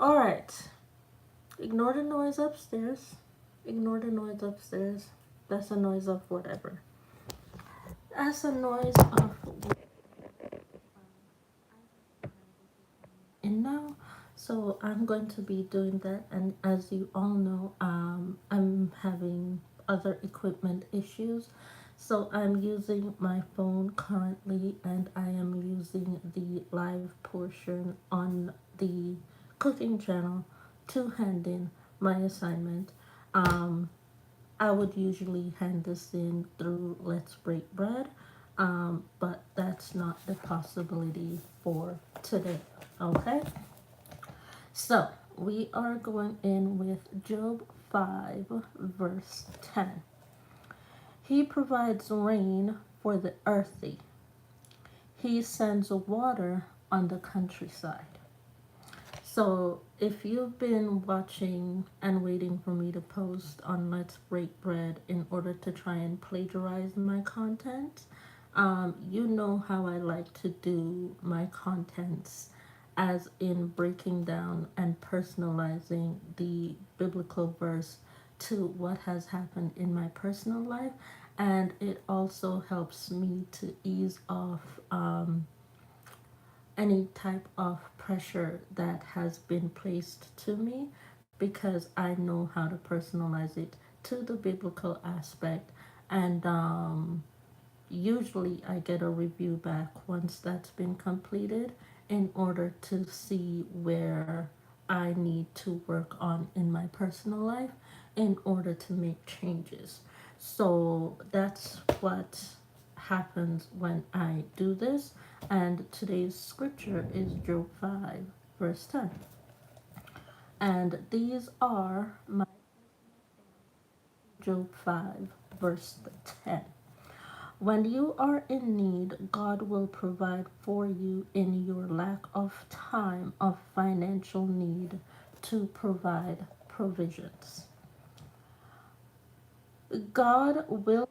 Alright. Ignore the noise upstairs. Ignore the noise upstairs. That's a noise of whatever. That's a noise of in now. So I'm going to be doing that, and as you all know, I'm having other equipment issues. So I'm using my phone currently, and I am using the live portion on the cooking channel to hand in my assignment. Um, I would usually hand this in through Let's Break Bread, but that's not the possibility for today. Okay, so we are going in with Job 5, verse 10. He provides rain for the earthy, he sends water on the countryside. So, if you've been watching and waiting for me to post on Let's Break Bread in order to try and plagiarize my content, you know how I like to do my contents, as in breaking down and personalizing the biblical verse to what has happened in my personal life. And it also helps me to ease off any type of pressure that has been placed to me, because I know how to personalize it to the biblical aspect. And usually I get a review back once that's been completed in order to see where I need to work on in my personal life in order to make changes. So that's what happens when I do this. And today's scripture is Job 5, verse 10. And these are my Job 5, verse 10. When you are in need, God will provide for you in your lack of time of financial need to provide provisions. God will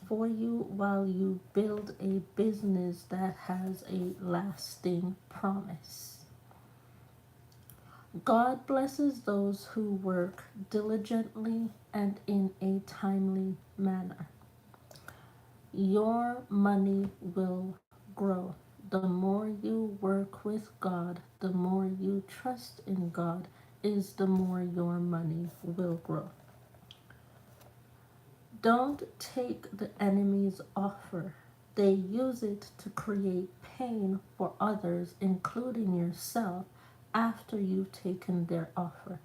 for you while you build a business that has a lasting promise. God blesses those who work diligently and in a timely manner. Your money will grow. The more you work with God, the more you trust in God, is the more your money will grow. Don't take the enemy's offer. They use it to create pain for others, including yourself, after you've taken their offer.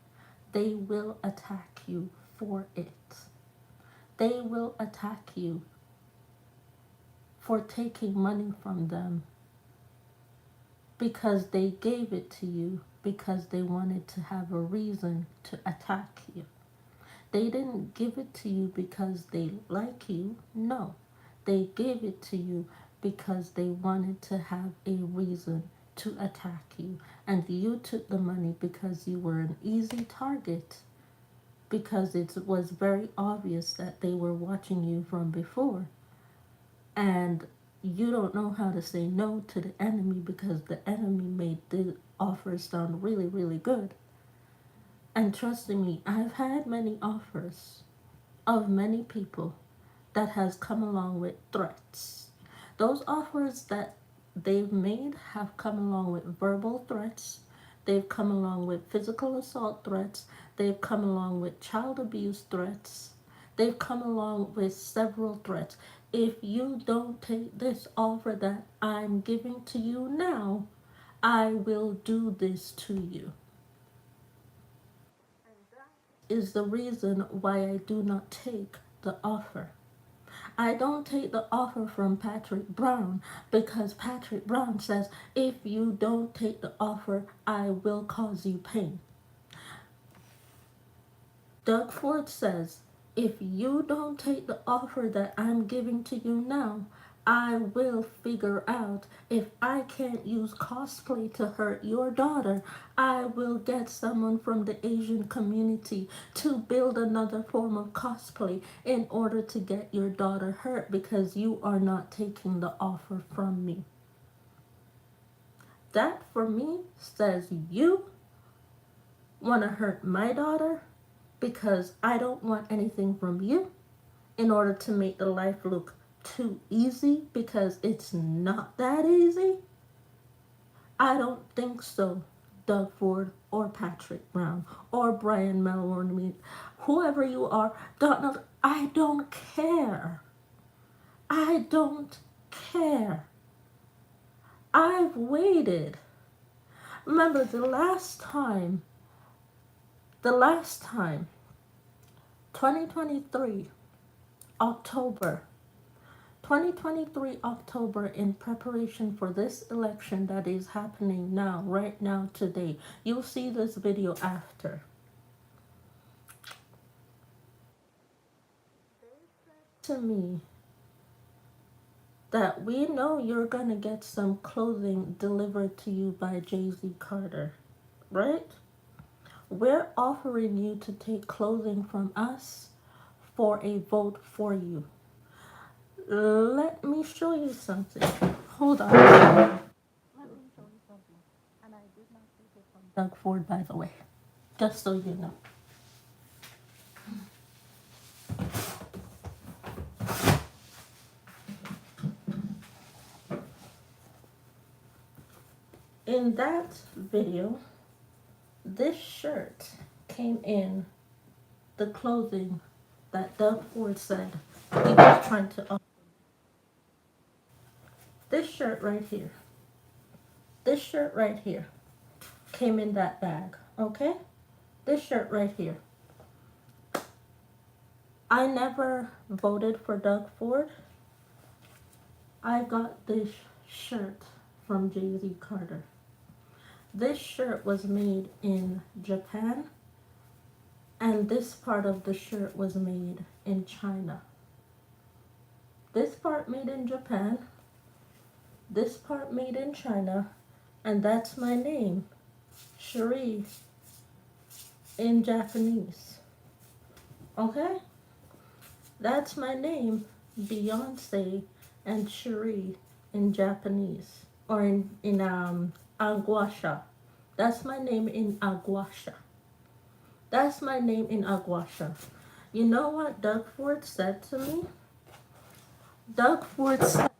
They will attack you for it. They will attack you for taking money from them because they gave it to you because they wanted to have a reason to attack you. They didn't give it to you because they like you. No, they gave it to you because they wanted to have a reason to attack you. And you took the money because you were an easy target, because it was very obvious that they were watching you from before. And you don't know how to say no to the enemy because the enemy made the offer sound really, really good. And trust me, I've had many offers of many people that has come along with threats. Those offers that they've made have come along with verbal threats. They've come along with physical assault threats. They've come along with child abuse threats. They've come along with several threats. If you don't take this offer that I'm giving to you now, I will do this to you. Is the reason why I do not take the offer. I don't take the offer from Patrick Brown because Patrick Brown says, if you don't take the offer, I will cause you pain. Doug Ford says, if you don't take the offer that I'm giving to you now, I will figure out if I can't use cosplay to hurt your daughter. I will get someone from the Asian community to build another form of cosplay in order to get your daughter hurt because you are not taking the offer from me. that for me says you want to hurt my daughter because I don't want anything from you in order to make the life look too easy, because it's not that easy. I don't think so, Doug Ford or Patrick Brown or Brian Mulroney, whoever you are, Donald. I don't care. I don't care. I've waited. Remember the last time, 2023, October, 2023 October, in preparation for this election that is happening now, right now, today. You'll see this video after. To me, that we know you're gonna get some clothing delivered to you by Jay-Z Carter, right? We're offering you to take clothing from us for a vote for you. Let me show you something. Hold on. Let me show you something. And I did not take it from Doug Ford, by the way. Just so you know. In that video, this shirt came in the clothing that Doug Ford said he was trying to offer. This shirt right here. This shirt right here came in that bag, okay? This shirt right here. I never voted for Doug Ford. I got this shirt from Jay-Z Carter. This shirt was made in Japan, and this part of the shirt was made in China. This part made in Japan, this part made in China, and that's my name, Cherie, in Japanese. Okay? That's my name, Beyonce and Cherie in Japanese, or in Aguasha. That's my name in Aguasha. That's my name in Aguasha. You know what Doug Ford said to me? Doug Ford said,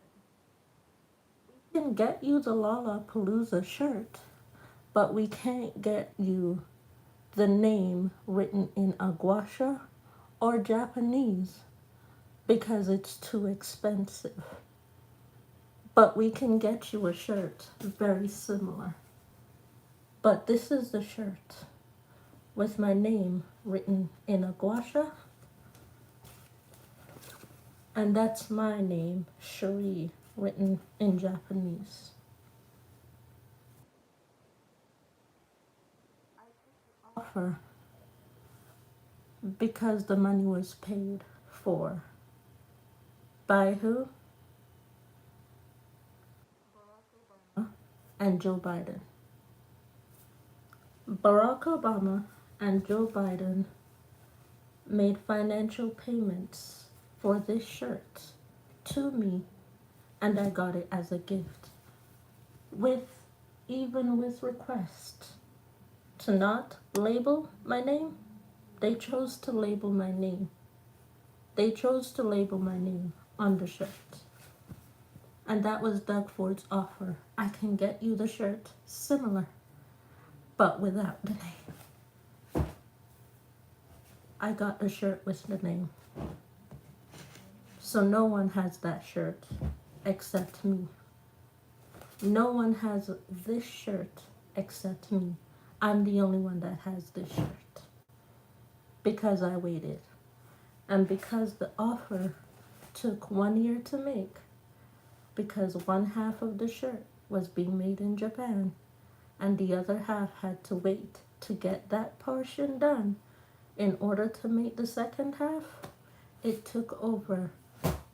we can get you the Lollapalooza shirt, but we can't get you the name written in Aguasha or Japanese because it's too expensive. But we can get you a shirt very similar. But this is the shirt with my name written in Aguasha, and that's my name, Cherie, written in Japanese. Offer because the money was paid for by who? And Joe Biden. Barack Obama and Joe Biden made financial payments for this shirt to me, and I got it as a gift, even with request to not label my name. They chose to label my name. They chose to label my name on the shirt. And that was Doug Ford's offer. I can get you the shirt similar, but without the name. I got the shirt with the name. So no one has that shirt except me. No one has this shirt except me. I'm the only one that has this shirt. Because I waited. And because the offer took 1 year to make. Because one half of the shirt was being made in Japan, and the other half had to wait to get that portion done in order to make the second half. It took over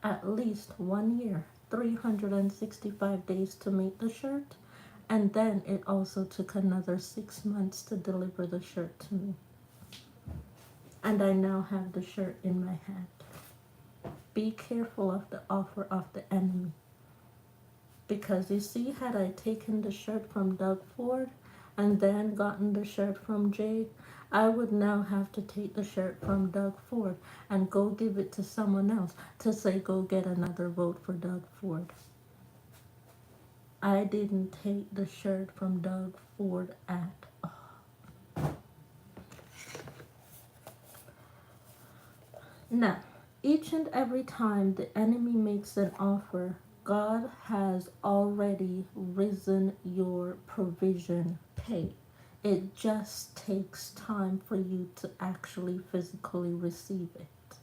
at least 1 year, 365 days to make the shirt, and then it also took another 6 months to deliver the shirt to me. And I now have the shirt in my hand. Be careful of the offer of the enemy. Because you see, had I taken the shirt from Doug Ford and then gotten the shirt from Jay, I would now have to take the shirt from Doug Ford and go give it to someone else to say, go get another vote for Doug Ford. I didn't take the shirt from Doug Ford at all. Now, each and every time the enemy makes an offer, God has already risen your provision pay. It just takes time for you to actually physically receive it.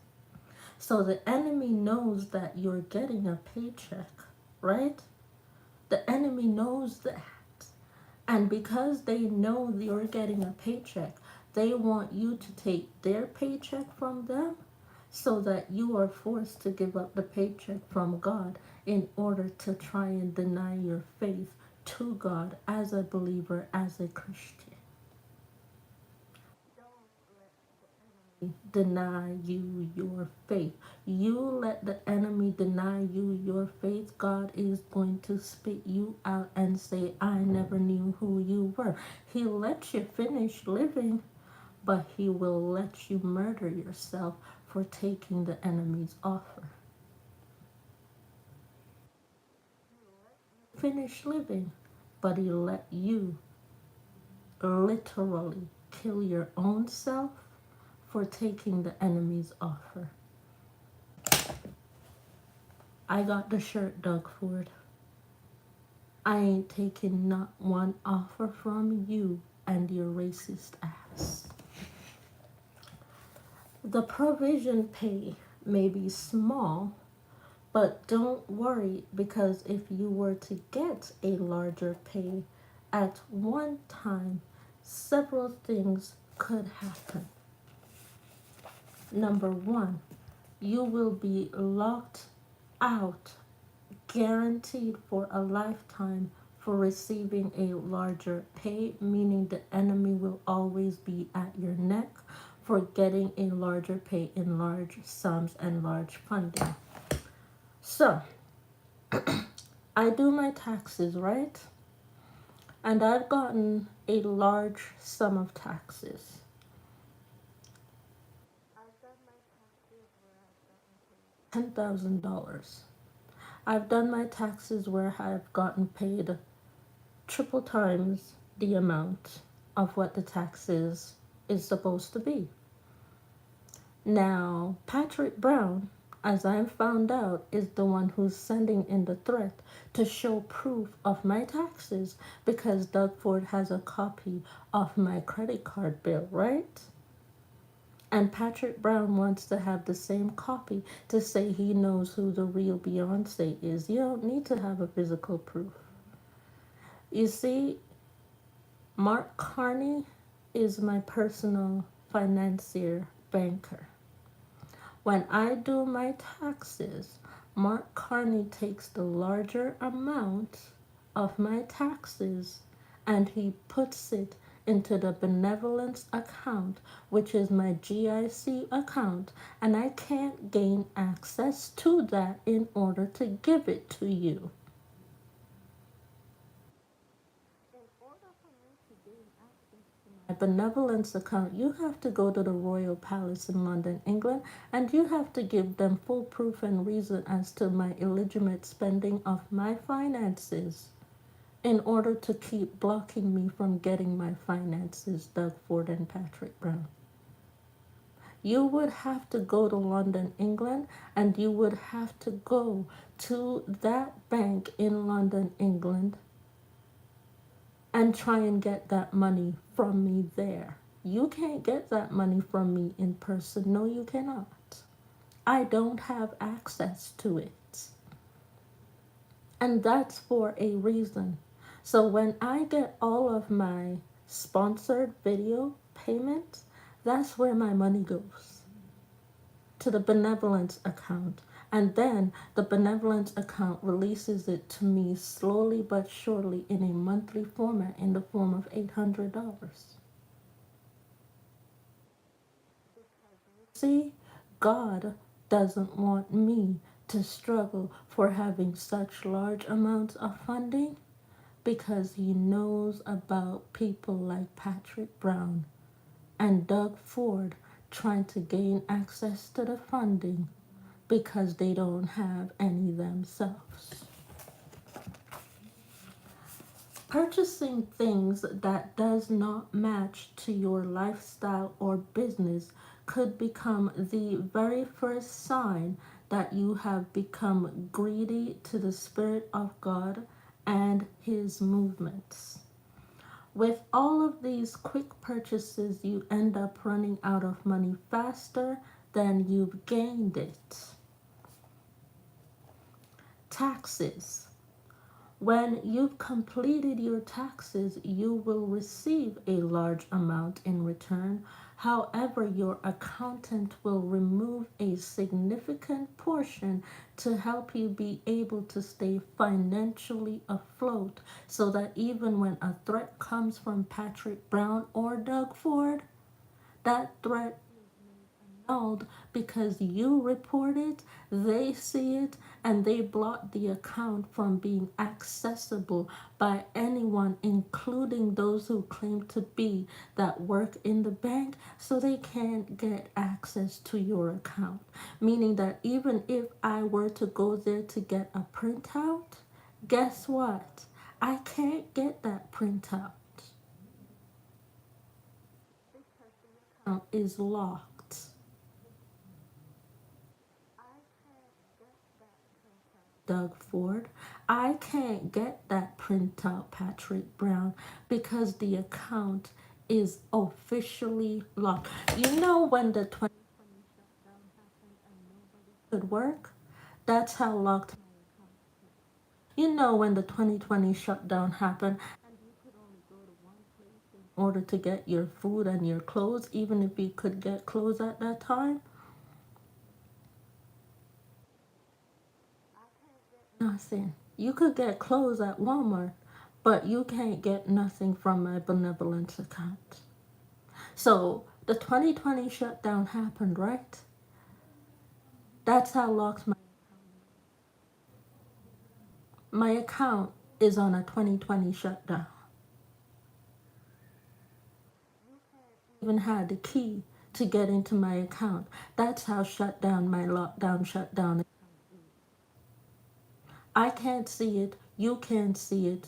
So the enemy knows that you're getting a paycheck, right? The enemy knows that. And because they know you're getting a paycheck, they want you to take their paycheck from them so that you are forced to give up the paycheck from God in order to try and deny your faith to God as a believer, as a Christian. Deny you your faith. You let the enemy deny you your faith, God is going to spit you out and say, I never knew who you were. He'll let you finish living, but he will let you murder yourself for taking the enemy's offer. Finish living, but he'll let you literally kill your own self for taking the enemy's offer. I got the shirt, Doug Ford. I ain't taking not one offer from you and your racist ass. The provision pay may be small, but don't worry, because if you were to get a larger pay at one time, several things could happen. Number one, you will be locked out, guaranteed for a lifetime, for receiving a larger pay, meaning the enemy will always be at your neck for getting a larger pay in large sums and large funding. So, I do my taxes, right? And I've gotten a large sum of taxes. $10,000. I've done my taxes where I've gotten paid triple times the amount of what the taxes is supposed to be. Now, Patrick Brown, as I found out, is the one who's sending in the threat to show proof of my taxes because Doug Ford has a copy of my credit card bill, right? And Patrick Brown wants to have the same copy to say he knows who the real Beyonce is. You don't need to have a physical proof. You see, Mark Carney is my personal financier banker. When I do my taxes, Mark Carney takes the larger amount of my taxes and he puts it into the benevolence account, which is my GIC account, and I can't gain access to that in order to give it to you. My benevolence account, you have to go to the Royal Palace in London, England, and you have to give them full proof and reason as to my illegitimate spending of my finances in order to keep blocking me from getting my finances, Doug Ford and Patrick Brown. You would have to go to London, England, and you would have to go to that bank in London, England, and try and get that money from me there. You can't get that money from me in person. No, you cannot. I don't have access to it. And that's for a reason. So when I get all of my sponsored video payments, that's where my money goes, to the benevolence account. And then the benevolence account releases it to me slowly but surely in a monthly format in the form of $800. See, God doesn't want me to struggle for having such large amounts of funding? Because he knows about people like Patrick Brown and Doug Ford trying to gain access to the funding because they don't have any themselves. Purchasing things that does not match to your lifestyle or business could become the very first sign that you have become greedy to the Spirit of God and His movements. With all of these quick purchases, you end up running out of money faster than you've gained it. Taxes. When you've completed your taxes, you will receive a large amount in return. However, your accountant will remove a significant portion to help you be able to stay financially afloat so that even when a threat comes from Patrick Brown or Doug Ford, that threat annulled because you report it, they see it, and they block the account from being accessible by anyone, including those who claim to be that work in the bank, so they can't get access to your account. Meaning that even if I were to go there to get a printout, guess what? I can't get that printout. Account is locked. Doug Ford. I can't get that printout, Patrick Brown, because the account is officially locked. You know when the 2020 shutdown happened and nobody could work? That's how locked. You know when the 2020 shutdown happened and you could only go to one place in order to get your food and your clothes, even if you could get clothes at that time? Nothing. You could get clothes at Walmart, but you can't get nothing from my benevolence account. So the 2020 shutdown happened, right? That's how locked my account is on a 2020 shutdown. Even had the key to get into my account. That's how shut down my lockdown shutdown. I can't see it. You can't see it.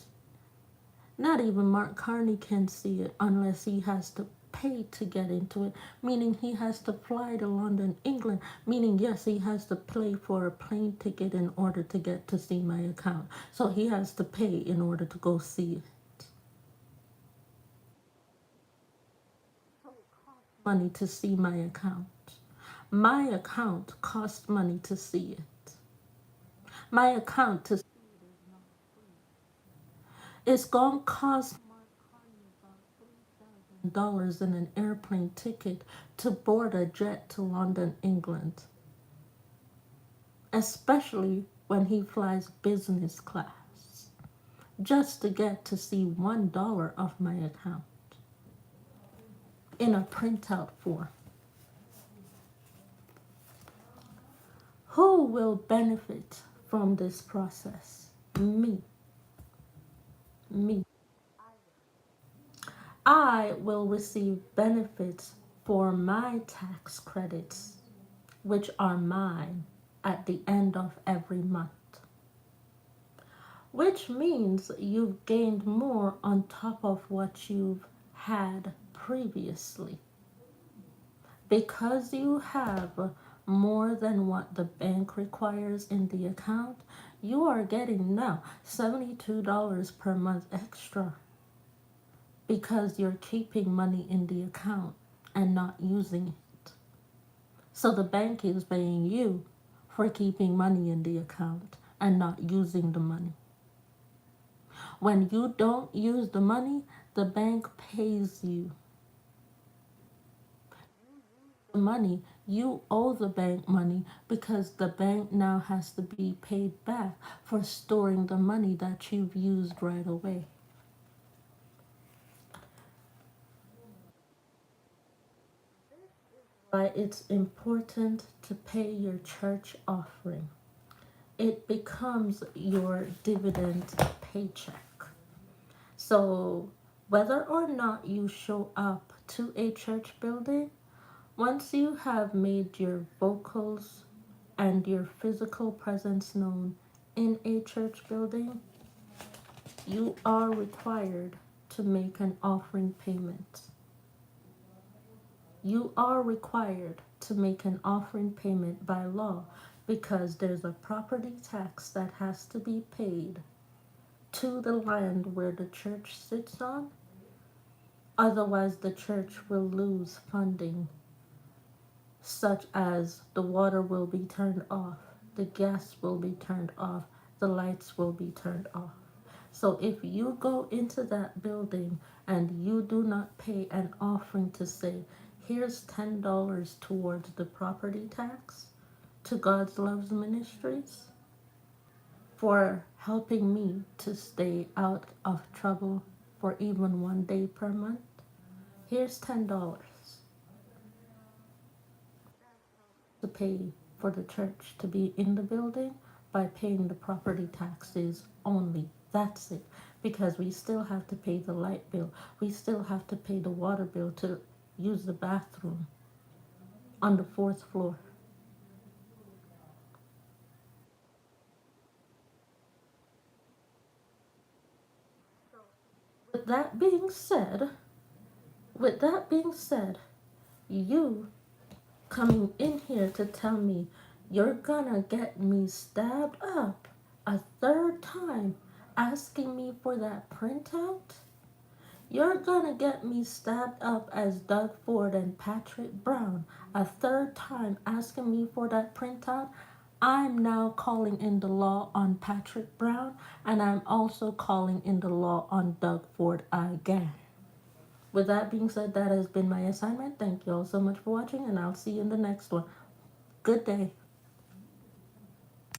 Not even Mark Carney can see it unless he has to pay to get into it, meaning he has to fly to London, England, meaning yes, he has to pay for a plane ticket in order to get to see my account. So he has to pay in order to go see it. Money to see my account. My account costs money to see it. My account to it's gonna cost dollars in an airplane ticket to board a jet to London, England, especially when he flies business class, just to get to see $1 of my account in a printout form. Who will benefit from this process? Me. Me. I will receive benefits for my tax credits, which are mine at the end of every month, which means you've gained more on top of what you've had previously. Because you have more than what the bank requires in the account, you are getting now $72 per month extra because you're keeping money in the account and not using it. So the bank is paying you for keeping money in the account and not using the money. When you don't use the money, the bank pays you the money. You owe the bank money because the bank now has to be paid back for storing the money that you've used right away. Why it's important to pay your church offering. it becomes your dividend paycheck. So, whether or not you show up to a church building, once you have made your vocals and your physical presence known in a church building, you are required to make an offering payment. You are required to make an offering payment by law because there's a property tax that has to be paid to the land where the church sits on. Otherwise, the church will lose funding, such as the water will be turned off, the gas will be turned off, the lights will be turned off. So if you go into that building and you do not pay an offering to say, here's $10 towards the property tax to God's Loves Ministries for helping me to stay out of trouble for even 1 day per month, here's $10 to pay for the church to be in the building by paying the property taxes only. That's it. Because we still have to pay the light bill. We still have to pay the water bill to use the bathroom on the fourth floor. With that being said, with that being said, you coming in here to tell me you're gonna get me stabbed up a third time asking me for that printout? You're gonna get me stabbed up as Doug Ford and Patrick Brown a third time asking me for that printout? I'm now calling in the law on Patrick Brown, and I'm also calling in the law on Doug Ford again. With that being said, that has been my assignment. Thank you all so much for watching, and I'll see you in the next one. Good day.